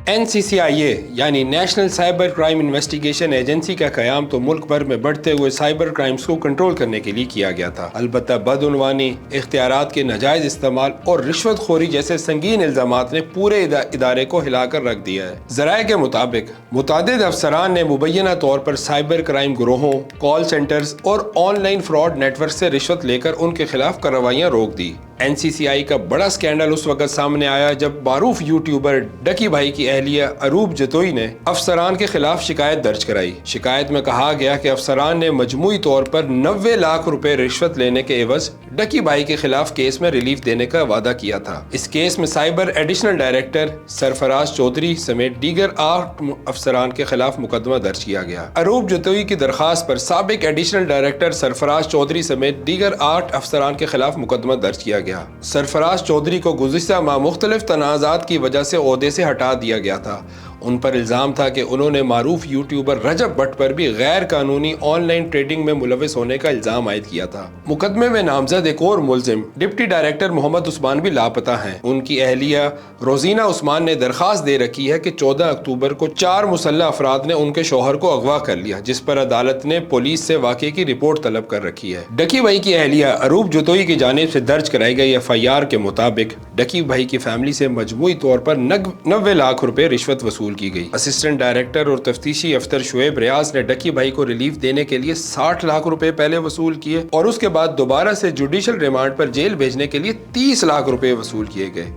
NCCIA यानी national cyber crime investigation agency का क़याम तो मुल्क भर में बढ़ते हुए साइबर क्राइम्स को कंट्रोल करने के लिए किया गया था। अलबत्ता बदउनवानी, इख्तियारात के नाजायज़ इस्तेमाल और रिश्वतखोरी जैसे संगीन इल्ज़ामात ने पूरे इदारे को हिलाकर रख दिया है। ज़राए के मुताबिक मुतादिद अफसरान ने मुबैना तौर पर साइबर क्राइम ग्रोहों, कॉल सेंटर्स और ऑनलाइन फ्रॉड नेटवर्क से रिश्वत लेकर उनके खिलाफ कार्रवाइयाँ रोक दी। NCCI का बड़ा स्कैंडल उस वक्त सामने आया जब मारूफ यूट्यूबर डकी भाई की अहलिया अरूब जतोई ने अफसरान के खिलाफ शिकायत दर्ज कराई। शिकायत में कहा गया कि अफसरान ने मजमूई तौर पर 90 लाख रुपए रिश्वत लेने के एवज डकी भाई के खिलाफ केस में रिलीफ देने का वादा किया था। इस केस में cyber additional director Sarfaraz Chaudhary समेत दीगर 8 अफसरान के खिलाफ मुकदमा दर्ज किया गया। अरूब जतोई की दरखास्त पर साबिक एडिशनल डायरेक्टर सरफराज चौधरी समेत दीगर 8 अफसरान के खिलाफ मुकदमा दर्ज किया गया। सरफराज चौधरी को गुज़िश्ता माह मुख्तलिफ तनाज़ात की वजह से ओहदे से हटा दिया गया था। उन पर इल्ज़ाम था कि उन्होंने मारूफ यूट्यूबर रजब भट्ट पर भी गैर कानूनी ऑनलाइन ट्रेडिंग में मुलविस होने का इल्ज़ाम आयद किया था। मुकदमे में नामजद एक और मुलजिम डिप्टी डायरेक्टर मोहम्मद उस्मान भी लापता हैं। उनकी अहलिया रोजीना उस्मान ने दरखास्त दे रखी है कि 14 अक्टूबर को 4 मुसल्लह अफराद ने उनके शौहर को अगवा कर लिया, जिस पर अदालत ने पुलिस से वाक़े की रिपोर्ट तलब कर रखी है। डकी भाई की अहलिया अरूब जतोई की जानिब से दर्ज कराई गई FIR के मुताबिक डकी भाई की फैमिली से मजमूई तौर पर 90 लाख रुपए रिश्वत वसूल की गई। असिस्टेंट डायरेक्टर और तफ्तीशी अफसर शुएब रियाज ने डकी भाई को रिलीफ देने के लिए 60 लाख रुपए पहले वसूल किए और उसके बाद दोबारा से जुडिशल रिमांड पर जेल भेजने के लिए 30 लाख रुपए वसूल किए गए।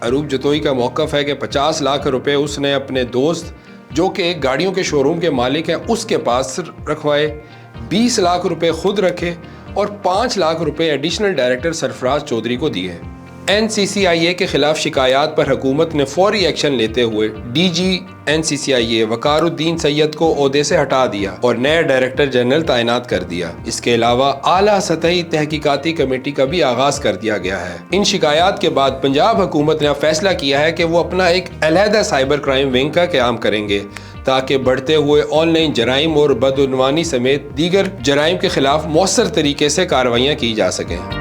अरूब जतोई का मौक़िफ़ है कि 50 लाख रुपए उसने अपने दोस्त जो कि एक गाड़ियों के शोरूम के मालिक हैं उसके पास रखवाए, 20 लाख रुपए खुद रखे और 5 लाख रुपए एडिशनल डायरेक्टर सरफराज चौधरी को दिए। NCCIA के खिलाफ शिकायत पर हुकूमत ने फौरी एक्शन लेते हुए DG NCCIA वकारुद्दीन सैयद को ओहदे से हटा दिया और नया डायरेक्टर जनरल तैनात कर दिया। इसके अलावा आला सतही तहकीकाती कमेटी का भी आगाज कर दिया गया है। इन शिकायत के बाद पंजाब हुकूमत ने फैसला किया है कि वो अपना एक अलहदा साइबर क्राइम विंग का क़याम करेंगे ताकि बढ़ते हुए ऑनलाइन जराइम और बदउनवानी समेत दीगर जराइम के खिलाफ मौसर तरीके से कार्रवाइयाँ की जा सकें।